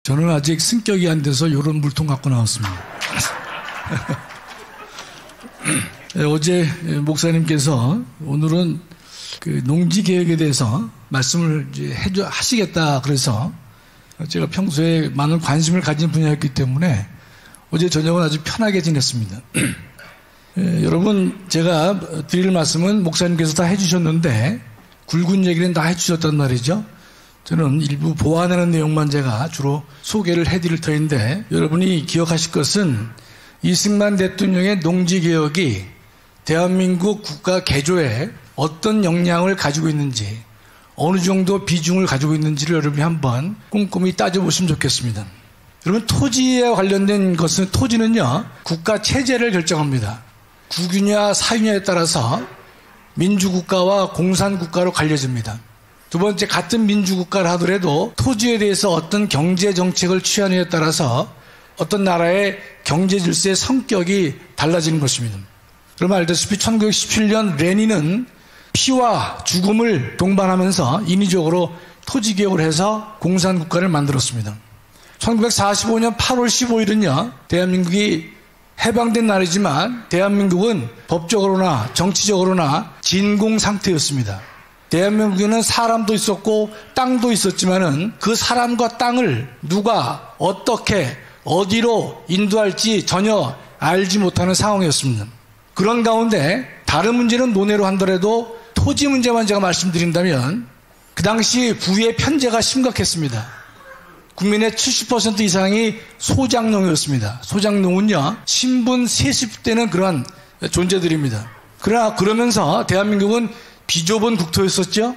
저는 아직 승격이 안 돼서 이런 물통 갖고 나왔습니다. 어제 목사님께서 오늘은 그 농지개혁에 대해서 말씀을 하시겠다 그래서 제가 평소에 많은 관심을 가진 분야였기 때문에 어제 저녁은 아주 편하게 지냈습니다. 여러분, 제가 드릴 말씀은 목사님께서 다 해주셨는데 굵은 얘기는 다 해주셨단 말이죠. 저는 일부 보완하는 내용만 제가 주로 소개를 해드릴 터인데, 여러분이 기억하실 것은 이승만 대통령의 농지개혁이 대한민국 국가 개조에 어떤 영향을 가지고 있는지, 어느 정도 비중을 가지고 있는지를 여러분이 한번 꼼꼼히 따져보시면 좋겠습니다. 여러분, 토지에 관련된 것은, 토지는요 국가 체제를 결정합니다. 국유냐 사유냐에 따라서 민주국가와 공산국가로 갈려집니다. 두 번째, 같은 민주국가를 하더라도 토지에 대해서 어떤 경제정책을 취하느냐에 따라서 어떤 나라의 경제질서의 성격이 달라지는 것입니다. 여러분 알다시피 1917년 레닌은 피와 죽음을 동반하면서 인위적으로 토지개혁을 해서 공산국가를 만들었습니다. 1945년 8월 15일은요 대한민국이 해방된 날이지만 대한민국은 법적으로나 정치적으로나 진공 상태였습니다. 대한민국에는 사람도 있었고 땅도 있었지만은 그 사람과 땅을 누가 어떻게 어디로 인도할지 전혀 알지 못하는 상황이었습니다. 그런 가운데 다른 문제는 논외로 한더라도 토지 문제만 제가 말씀드린다면 그 당시 부의 편제가 심각했습니다. 국민의 70% 이상이 소작농이었습니다. 소작농은요 신분 세습되는 그런 존재들입니다. 그러면서 대한민국은 비좁은 국토였었죠.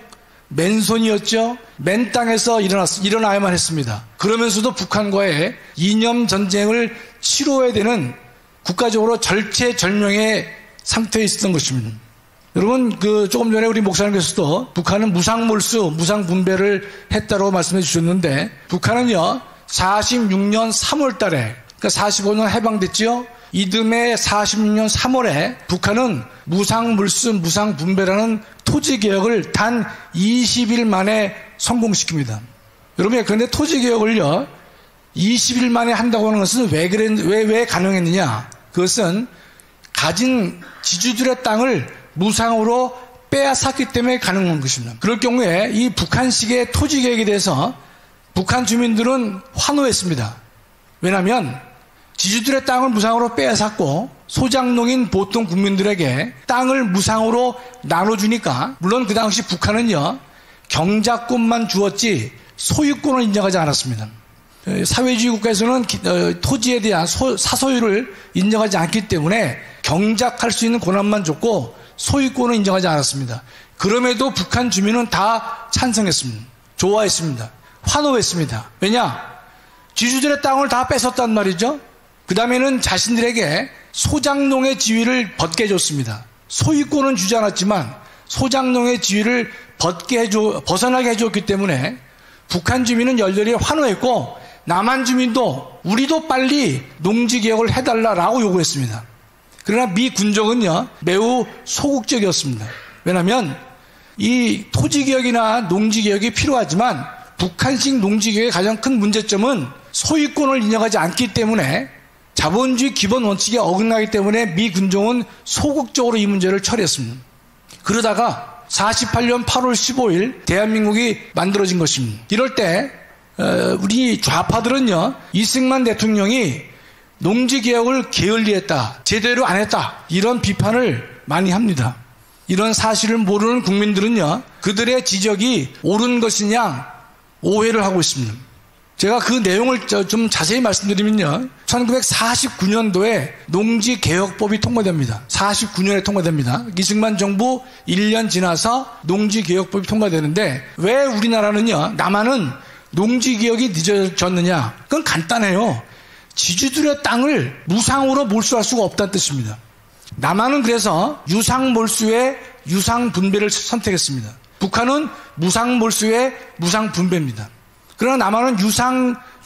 맨손이었죠. 맨 땅에서 일어나야만 했습니다. 그러면서도 북한과의 이념 전쟁을 치러야 되는 국가적으로 절체절명의 상태에 있었던 것입니다. 여러분, 조금 전에 우리 목사님께서도 북한은 무상몰수, 무상분배를 했다고 말씀해 주셨는데, 북한은요, 46년 3월 달에, 그러니까 45년 해방됐죠? 이듬해 46년 3월에 북한은 무상물수, 무상분배라는 토지개혁을 단 20일 만에 성공시킵니다. 여러분, 그런데 토지개혁을요, 20일 만에 한다고 하는 것은 왜 가능했느냐? 그것은 가진 지주들의 땅을 무상으로 빼앗았기 때문에 가능한 것입니다. 그럴 경우에 이 북한식의 토지개혁에 대해서 북한 주민들은 환호했습니다. 왜냐하면 지주들의 땅을 무상으로 빼앗았고 소작농인 보통 국민들에게 땅을 무상으로 나눠주니까, 물론 그 당시 북한은요 경작권만 주었지 소유권을 인정하지 않았습니다. 사회주의 국가에서는 토지에 대한 사소유를 인정하지 않기 때문에 경작할 수 있는 권한만 줬고 소유권을 인정하지 않았습니다. 그럼에도 북한 주민은 다 찬성했습니다. 좋아했습니다. 환호했습니다. 왜냐? 지주들의 땅을 다 뺏었단 말이죠. 그 다음에는 자신들에게 소작농의 지위를 벗게 해줬습니다. 소유권은 주지 않았지만 소작농의 지위를 벗어나게 해줬기 때문에 북한 주민은 열렬히 환호했고, 남한 주민도 우리도 빨리 농지개혁을 해달라라고 요구했습니다. 그러나 미 군정은요 매우 소극적이었습니다. 왜냐하면 이 토지개혁이나 농지개혁이 필요하지만 북한식 농지개혁의 가장 큰 문제점은 소유권을 인정하지 않기 때문에, 자본주의 기본 원칙에 어긋나기 때문에 미 군정은 소극적으로 이 문제를 처리했습니다. 그러다가 48년 8월 15일 대한민국이 만들어진 것입니다. 이럴 때 우리 좌파들은요 이승만 대통령이 농지개혁을 게을리했다, 제대로 안 했다, 이런 비판을 많이 합니다. 이런 사실을 모르는 국민들은요 그들의 지적이 옳은 것이냐 오해를 하고 있습니다. 제가 그 내용을 좀 자세히 말씀드리면요 1949년도에 농지개혁법이 통과됩니다. 49년에 통과됩니다. 이승만 정부 1년 지나서 농지개혁법이 통과되는데, 왜 우리나라는요 남한은 농지개혁이 늦어졌느냐? 그건 간단해요. 지주들의 땅을 무상으로 몰수할 수가 없다는 뜻입니다. 남한은 그래서 유상몰수의 유상분배를 선택했습니다. 북한은 무상몰수의 무상분배입니다. 그러나 남한은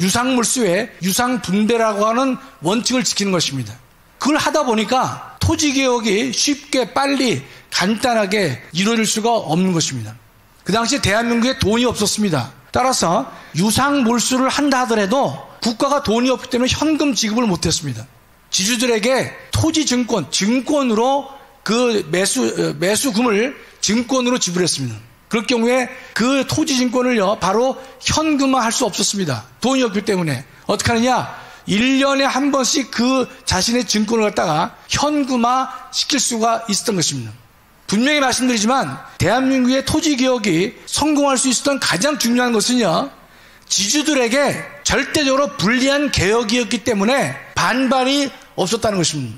유상몰수의 유상분배라고 하는 원칙을 지키는 것입니다. 그걸 하다 보니까 토지개혁이 쉽게 빨리 간단하게 이루어질 수가 없는 것입니다. 그 당시에 대한민국에 돈이 없었습니다. 따라서 유상 몰수를 한다 하더라도 국가가 돈이 없기 때문에 현금 지급을 못했습니다. 지주들에게 토지증권, 증권으로 그 매수금을 증권으로 지불했습니다. 그럴 경우에 그 토지증권을요 바로 현금화할 수 없었습니다. 돈이 없기 때문에 어떻게 하느냐, 1년에 한 번씩 그 자신의 증권을 갖다가 현금화 시킬 수가 있었던 것입니다. 분명히 말씀드리지만 대한민국의 토지개혁이 성공할 수 있었던 가장 중요한 것은요, 지주들에게 절대적으로 불리한 개혁이었기 때문에 반발이 없었다는 것입니다.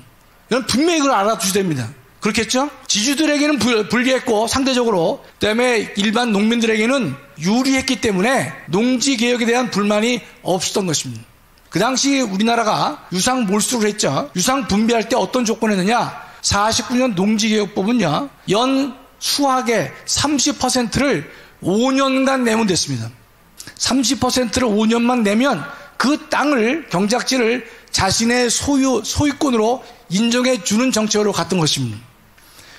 이건 분명히 그걸 알아두셔야 됩니다. 그렇겠죠? 지주들에게는 불리했고 상대적으로, 그다음에 일반 농민들에게는 유리했기 때문에 농지개혁에 대한 불만이 없었던 것입니다. 그 당시 우리나라가 유상 몰수를 했죠. 유상 분배할 때 어떤 조건이었느냐, 49년 농지개혁법은요 연 수확의 30%를 5년간 내면 됐습니다. 30%를 5년만 내면 그 땅을, 경작지를 자신의 소유권으로 인정해 주는 정책으로 갔던 것입니다.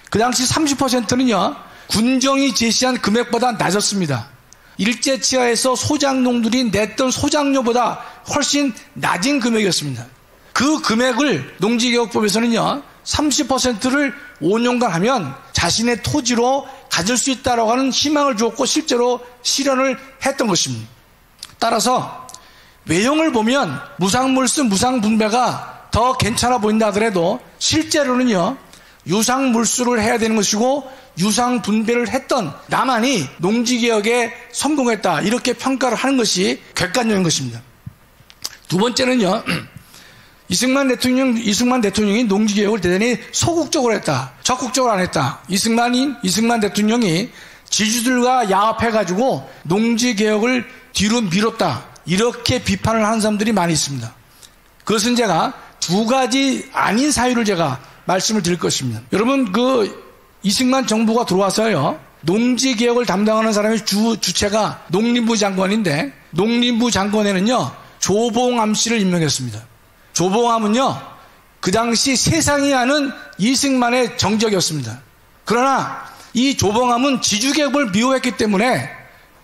그 당시 30%는요 군정이 제시한 금액보다 낮았습니다. 일제치하에서 소장농들이 냈던 소장료보다 훨씬 낮은 금액이었습니다. 그 금액을 농지개혁법에서는요 30%를 5년간 하면 자신의 토지로 가질 수 있다라고 하는 희망을 주었고 실제로 실현을 했던 것입니다. 따라서 외형을 보면 무상몰수, 무상분배가 더 괜찮아 보인다 하더라도 실제로는요 유상몰수를 해야 되는 것이고 유상분배를 했던 남한이 농지개혁에 성공했다, 이렇게 평가를 하는 것이 객관적인 것입니다. 두 번째는요, 이승만 대통령이 농지개혁을 대단히 소극적으로 했다, 적극적으로 안 했다. 이승만 대통령이 지주들과 야합해가지고 농지개혁을 뒤로 미뤘다, 이렇게 비판을 하는 사람들이 많이 있습니다. 그것은 제가 두 가지 아닌 사유를 제가 말씀을 드릴 것입니다. 여러분, 이승만 정부가 들어와서요 농지개혁을 담당하는 사람의 주체가 농림부 장관인데, 농림부 장관에는요 조봉암 씨를 임명했습니다. 조봉암은요 그 당시 세상이 아는 이승만의 정적이었습니다. 그러나 이 조봉암은 지주개혁을 미워했기 때문에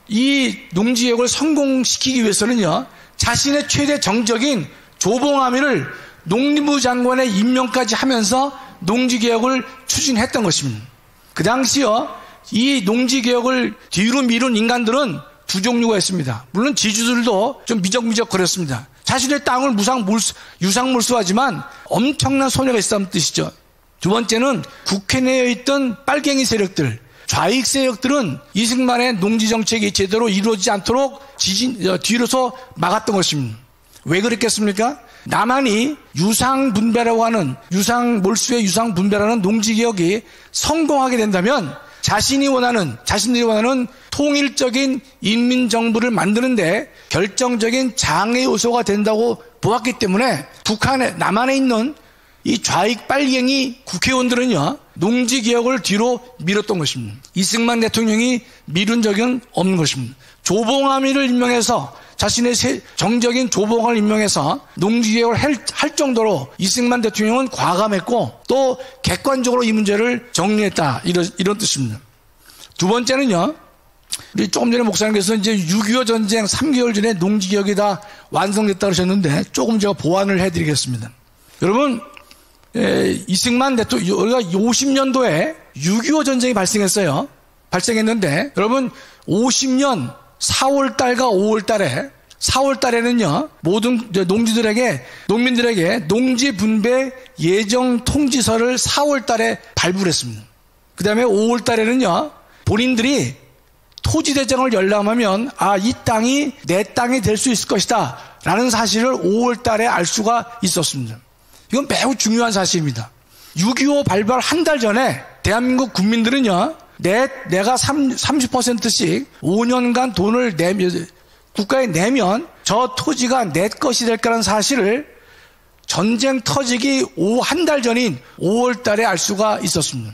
이 농지개혁을 성공시키기 위해서는요 자신의 최대 정적인 조봉암이를 농림부 장관의 임명까지 하면서 농지개혁을 추진했던 것입니다. 그 당시요 이 농지개혁을 뒤로 미룬 인간들은 두 종류가 있습니다. 물론 지주들도 좀 미적미적 거렸습니다. 자신의 땅을 유상몰수하지만 엄청난 손해가 있었다는 뜻이죠. 두 번째는 국회 내에 있던 빨갱이 세력들, 좌익 세력들은 이승만의 농지정책이 제대로 이루어지지 않도록 뒤로서 막았던 것입니다. 왜 그랬겠습니까? 남한이 유상분배라고 하는, 유상몰수의 유상분배라는 농지개혁이 성공하게 된다면 자신들이 원하는 통일적인 인민정부를 만드는데 결정적인 장애 요소가 된다고 보았기 때문에 남한에 있는 이 좌익 빨갱이 국회의원들은요 농지개혁을 뒤로 밀었던 것입니다. 이승만 대통령이 미룬 적은 없는 것입니다. 조봉암이를 임명해서, 자신의 정적인 조봉을 임명해서 농지개혁을 할 정도로 이승만 대통령은 과감했고 또 객관적으로 이 문제를 정리했다, 이런 뜻입니다. 두 번째는요, 우리 조금 전에 목사님께서 이제 6.25 전쟁 3개월 전에 농지개혁이 다 완성됐다 그러셨는데 조금 제가 보완을 해드리겠습니다. 여러분, 이승만 대통령, 우리가 50년도에 6.25 전쟁이 발생했는데 여러분 50년 4월달과 5월달에, 4월달에는요 모든 농민들에게 농지분배 예정 통지서를 4월달에 발부를 했습니다. 그 다음에 5월달에는요 본인들이 토지대장을 열람하면 이 땅이 내 땅이 될 수 있을 것이다 라는 사실을 5월달에 알 수가 있었습니다. 이건 매우 중요한 사실입니다. 6.25 발발 한 달 전에 대한민국 국민들은요 내가 30%씩 5년간 돈을 국가에 내면 저 토지가 내 것이 될 거라는 사실을 전쟁 터지기 한 달 전인 5월 달에 알 수가 있었습니다.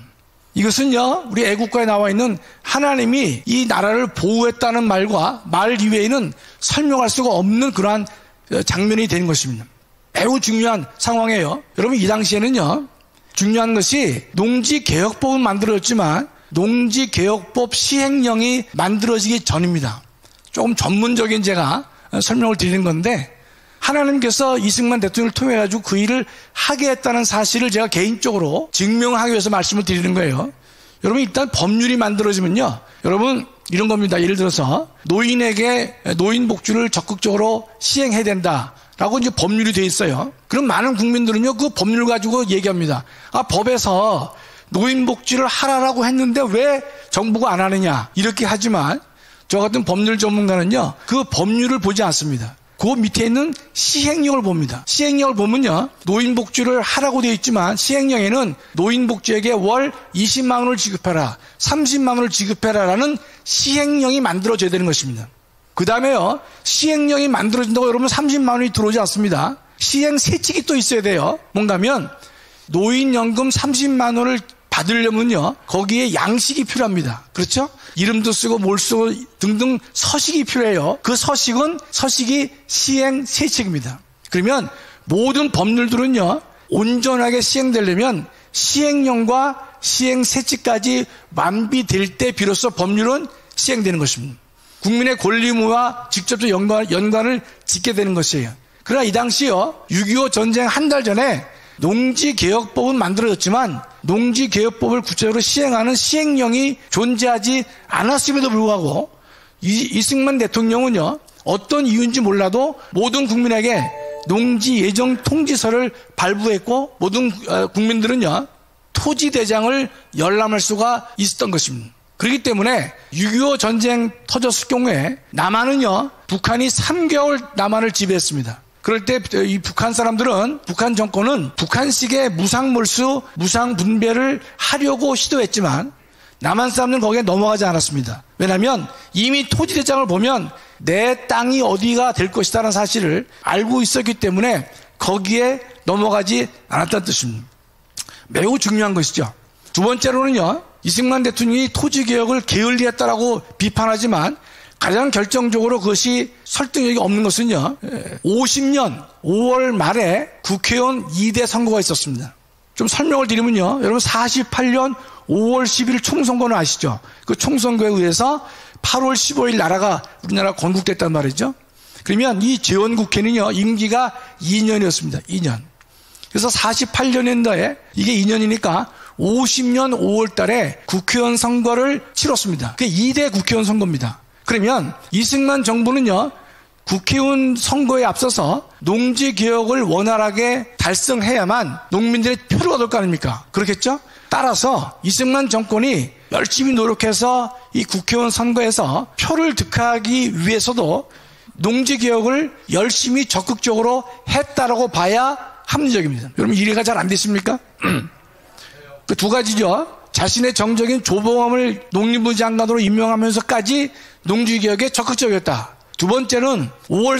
이것은요 우리 애국가에 나와 있는 하나님이 이 나라를 보호했다는 말 이외에는 설명할 수가 없는 그러한 장면이 된 것입니다. 매우 중요한 상황이에요. 여러분, 이 당시에는요 중요한 것이 농지개혁법은 만들어졌지만 농지개혁법 시행령이 만들어지기 전입니다. 조금 전문적인 제가 설명을 드리는 건데, 하나님께서 이승만 대통령을 통해 가지고 그 일을 하게 했다는 사실을 제가 개인적으로 증명하기 위해서 말씀을 드리는 거예요. 여러분, 일단 법률이 만들어지면요, 여러분 이런 겁니다. 예를 들어서 노인에게 노인 복지를 적극적으로 시행해야 된다라고 이제 법률이 돼 있어요. 그럼 많은 국민들은요, 그 법률 가지고 얘기합니다. 아, 법에서 노인 복지를 하라라고 했는데 왜 정부가 안 하느냐, 이렇게 하지만 저 같은 법률 전문가는요, 그 법률을 보지 않습니다. 그 밑에 있는 시행령을 봅니다. 시행령을 보면요, 노인복지를 하라고 되어 있지만 시행령에는 노인복지에게 월 20만 원을 지급해라, 30만 원을 지급해라라는 시행령이 만들어져야 되는 것입니다. 그 다음에요, 시행령이 만들어진다고 여러분 30만 원이 들어오지 않습니다. 시행세칙이 또 있어야 돼요. 뭔가면 노인연금 30만 원을 받으려면요, 거기에 양식이 필요합니다. 그렇죠? 이름도 쓰고 뭘 쓰고 등등 서식이 필요해요. 그 서식이 시행세칙입니다. 그러면 모든 법률들은요, 온전하게 시행되려면 시행령과 시행세칙까지 완비될 때 비로소 법률은 시행되는 것입니다. 국민의 권리 의무와 직접적 연관을 짓게 되는 것이에요. 그러나 이 당시요, 6.25 전쟁 한 달 전에 농지개혁법은 만들어졌지만 농지개혁법을 구체적으로 시행하는 시행령이 존재하지 않았음에도 불구하고 이승만 대통령은요, 어떤 이유인지 몰라도 모든 국민에게 농지예정통지서를 발부했고 모든 국민들은요, 토지대장을 열람할 수가 있었던 것입니다. 그렇기 때문에 6.25 전쟁 터졌을 경우에 남한은요, 북한이 3개월 남한을 지배했습니다. 그럴 때 이 북한 사람들은, 북한 정권은 북한식의 무상몰수, 무상분배를 하려고 시도했지만 남한 사람들은 거기에 넘어가지 않았습니다. 왜냐하면 이미 토지대장을 보면 내 땅이 어디가 될 것이라는 사실을 알고 있었기 때문에 거기에 넘어가지 않았다는 뜻입니다. 매우 중요한 것이죠. 두 번째로는요, 이승만 대통령이 토지개혁을 게을리했다라고 비판하지만 가장 결정적으로 그것이 설득력이 없는 것은요, 50년 5월 말에 국회의원 2대 선거가 있었습니다. 좀 설명을 드리면요, 여러분 48년 5월 10일 총선거는 아시죠? 그 총선거에 의해서 8월 15일 나라가, 우리나라가 건국됐단 말이죠. 그러면 이 재원국회는요, 임기가 2년이었습니다. 2년. 그래서 48년도에 이게 2년이니까 50년 5월 달에 국회의원 선거를 치렀습니다. 그게 2대 국회의원 선거입니다. 그러면 이승만 정부는요, 국회의원 선거에 앞서서 농지개혁을 원활하게 달성해야만 농민들의 표를 얻을 거 아닙니까? 그렇겠죠? 따라서 이승만 정권이 열심히 노력해서 이 국회의원 선거에서 표를 득하기 위해서도 농지개혁을 열심히 적극적으로 했다라고 봐야 합리적입니다. 여러분, 이해가 잘 안 되십니까? 그 두 가지죠. 자신의 정적인 조봉암을 농림부 장관으로 임명하면서까지 농지개혁에 적극적이었다. 두 번째는 5월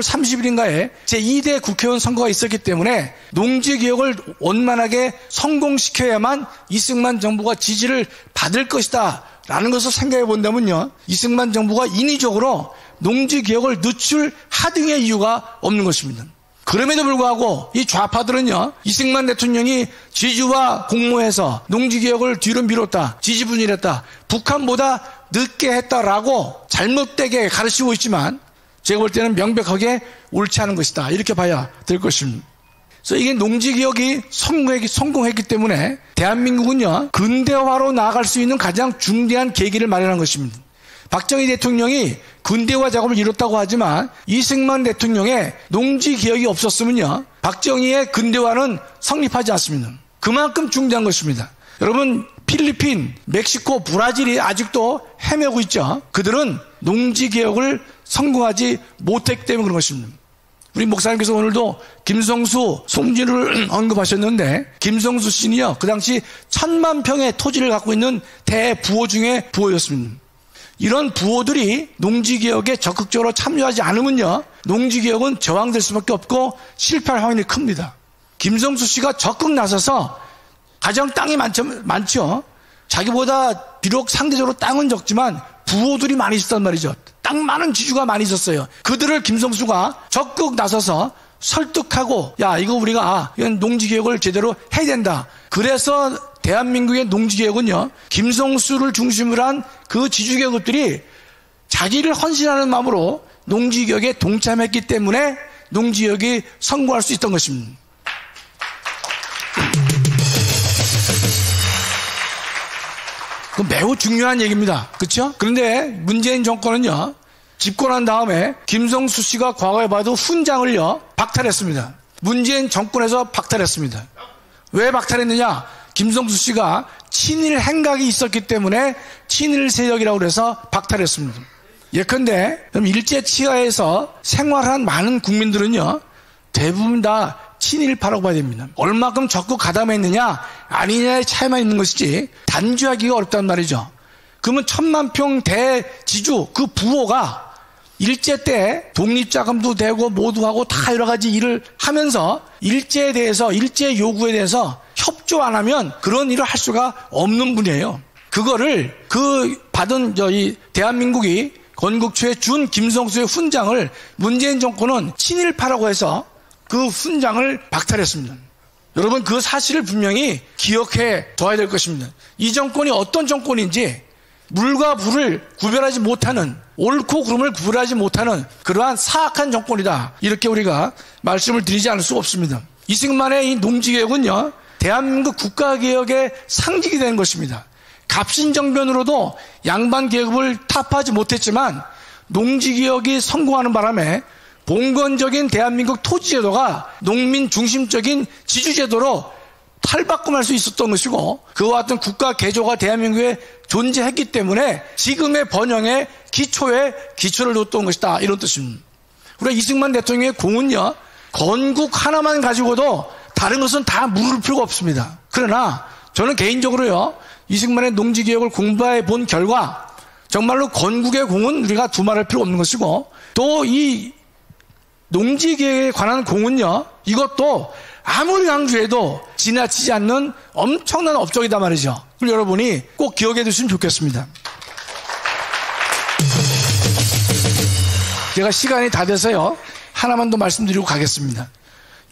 30일인가에 제2대 국회의원 선거가 있었기 때문에 농지개혁을 원만하게 성공시켜야만 이승만 정부가 지지를 받을 것이다 라는 것을 생각해 본다면요, 이승만 정부가 인위적으로 농지개혁을 늦출하등의 이유가 없는 것입니다. 그럼에도 불구하고 이 좌파들은요, 이승만 대통령이 지주와 공모해서 농지개혁을 뒤로 미뤘다, 지지분열했다, 북한보다 늦게 했다라고 잘못되게 가르치고 있지만 제가 볼 때는 명백하게 옳지 않은 것이다, 이렇게 봐야 될 것입니다. 그래서 이게 농지개혁이 성공했기 때문에 대한민국은요, 근대화로 나아갈 수 있는 가장 중대한 계기를 마련한 것입니다. 박정희 대통령이 근대화 작업을 이뤘다고 하지만 이승만 대통령의 농지개혁이 없었으면요, 박정희의 근대화는 성립하지 않습니다. 그만큼 중대한 것입니다. 여러분, 필리핀, 멕시코, 브라질이 아직도 헤매고 있죠. 그들은 농지개혁을 성공하지 못했기 때문에 그런 것입니다. 우리 목사님께서 오늘도 김성수, 송진우를 언급하셨는데, 김성수 씨는요, 그 당시 1000만 평의 토지를 갖고 있는 대부호 중에 부호였습니다. 이런 부호들이 농지개혁에 적극적으로 참여하지 않으면요, 농지개혁은 저항될 수밖에 없고 실패할 확률이 큽니다. 김성수 씨가 적극 나서서 가장 땅이 많죠. 자기보다 비록 상대적으로 땅은 적지만 부호들이 많이 있었단 말이죠. 땅 많은 지주가 많이 있었어요. 그들을 김성수가 적극 나서서 설득하고, 야, 이거 우리가 이건 농지개혁을 제대로 해야 된다. 그래서 대한민국의 농지개혁은요, 김성수를 중심으로 한 그 지주개혁들이 자기를 헌신하는 마음으로 농지개혁에 동참했기 때문에 농지개혁이 성공할 수 있던 것입니다. 그 매우 중요한 얘기입니다. 그렇죠? 그런데 문재인 정권은요, 집권한 다음에 김성수 씨가 과거에 봐도 훈장을요 박탈했습니다. 문재인 정권에서 박탈했습니다. 왜 박탈했느냐? 김성수 씨가 친일 행각이 있었기 때문에 친일 세력이라고 해서 박탈했습니다. 예컨대 일제치하에서 생활한 많은 국민들은요 대부분 다 친일파라고 봐야 됩니다. 얼마큼 적극 가담했느냐 아니냐의 차이만 있는 것이지 단죄하기가 어렵단 말이죠. 그러면 10,000평 대지주 그 부호가 일제 때 독립자금도 되고 모두 하고 다 여러 가지 일을 하면서 일제에 대해서 일제 요구에 대해서 협조 안 하면 그런 일을 할 수가 없는 분이에요. 그거를 그 받은 이 대한민국이 건국초에 준 김성수의 훈장을 문재인 정권은 친일파라고 해서 그 훈장을 박탈했습니다. 여러분 그 사실을 분명히 기억해 둬야 될 것입니다. 이 정권이 어떤 정권인지 물과 불을 구별하지 못하는 옳고 그름을 구별하지 못하는 그러한 사악한 정권이다. 이렇게 우리가 말씀을 드리지 않을 수가 없습니다. 이승만의 이 농지개혁은요 대한민국 국가개혁의 상징이 되는 것입니다. 갑신정변으로도 양반 계급을 타파하지 못했지만 농지개혁이 성공하는 바람에 봉건적인 대한민국 토지제도가 농민 중심적인 지주제도로 탈바꿈할 수 있었던 것이고 그와 같은 국가 개조가 대한민국에 존재했기 때문에 지금의 번영의 기초에 기초를 뒀던 것이다. 이런 뜻입니다. 우리가 이승만 대통령의 공은요 건국 하나만 가지고도 다른 것은 다 물을 필요가 없습니다. 그러나 저는 개인적으로요 이승만의 농지개혁을 공부해 본 결과 정말로 건국의 공은 우리가 두말할 필요 없는 것이고 또 이 농지개혁에 관한 공은요 이것도 아무리 강조해도 지나치지 않는 엄청난 업적이다 말이죠. 그걸 여러분이 꼭 기억해 두시면 좋겠습니다. 제가 시간이 다 돼서요 하나만 더 말씀드리고 가겠습니다.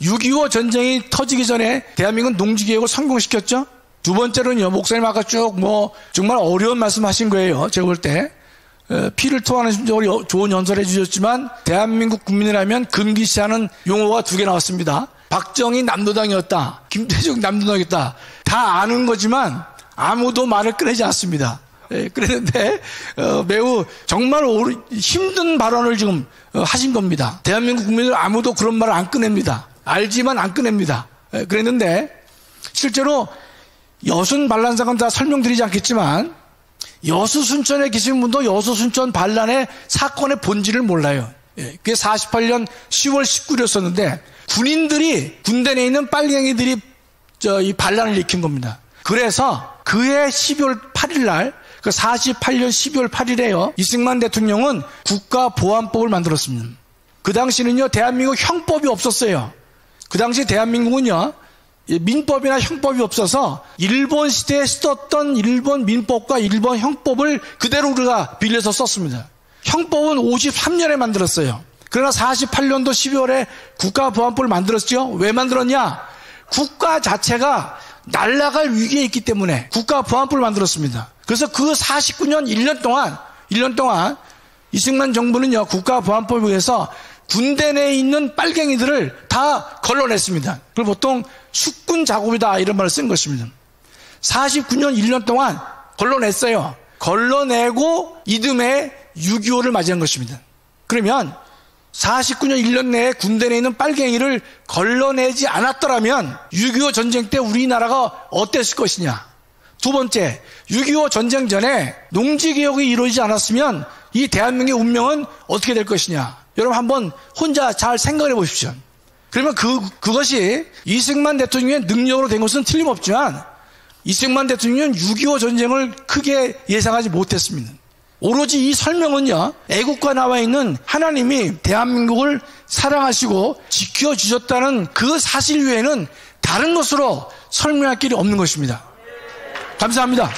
6.25 전쟁이 터지기 전에 대한민국은 농지개혁을 성공시켰죠. 두 번째로는요 목사님 아까 쭉 정말 어려운 말씀하신 거예요. 제가 볼 때 피를 토하는 심정으로 좋은 연설해 주셨지만 대한민국 국민이라면 금기시하는 용어가 2개 나왔습니다. 박정희 남도당이었다. 김대중 남도당이었다. 다 아는 거지만 아무도 말을 꺼내지 않습니다. 그랬는데 매우 정말 힘든 발언을 지금 하신 겁니다. 대한민국 국민들 아무도 그런 말을 안 꺼냅니다. 알지만 안 꺼냅니다. 그랬는데 실제로 여순 반란사건 다 설명드리지 않겠지만 여수 순천에 계신 분도 여수 순천 반란의 사건의 본질을 몰라요. 그게 48년 10월 19일이었었는데 군인들이 군대 내에 있는 빨갱이들이 이 반란을 일으킨 겁니다. 그래서 그해 12월 8일 날 그 48년 12월 8일에요 이승만 대통령은 국가보안법을 만들었습니다. 그 당시는요 대한민국 형법이 없었어요. 그 당시 대한민국은요 민법이나 형법이 없어서 일본 시대에 쓰던 일본 민법과 일본 형법을 그대로 우리가 빌려서 썼습니다. 형법은 53년에 만들었어요. 그러나 48년도 12월에 국가보안법을 만들었죠. 왜 만들었냐? 국가 자체가 날아갈 위기에 있기 때문에 국가보안법을 만들었습니다. 그래서 그 49년 1년 동안 이승만 정부는요 국가보안법에 의해서 군대 내에 있는 빨갱이들을 다 걸러냈습니다. 그걸 보통 숙군 작업이다 이런 말을 쓴 것입니다. 49년 1년 동안 걸러냈어요. 걸러내고 이듬해 6.25를 맞이한 것입니다. 그러면 49년 1년 내에 군대 내에 있는 빨갱이를 걸러내지 않았더라면 6.25 전쟁 때 우리나라가 어땠을 것이냐. 두 번째, 6.25 전쟁 전에 농지개혁이 이루어지지 않았으면 이 대한민국의 운명은 어떻게 될 것이냐. 여러분 한번 혼자 잘 생각해 보십시오. 그러면 그것이 이승만 대통령의 능력으로 된 것은 틀림없지만 이승만 대통령은 6.25 전쟁을 크게 예상하지 못했습니다. 오로지 이 설명은요 애국가 나와 있는 하나님이 대한민국을 사랑하시고 지켜주셨다는 그 사실 외에는 다른 것으로 설명할 길이 없는 것입니다. 감사합니다.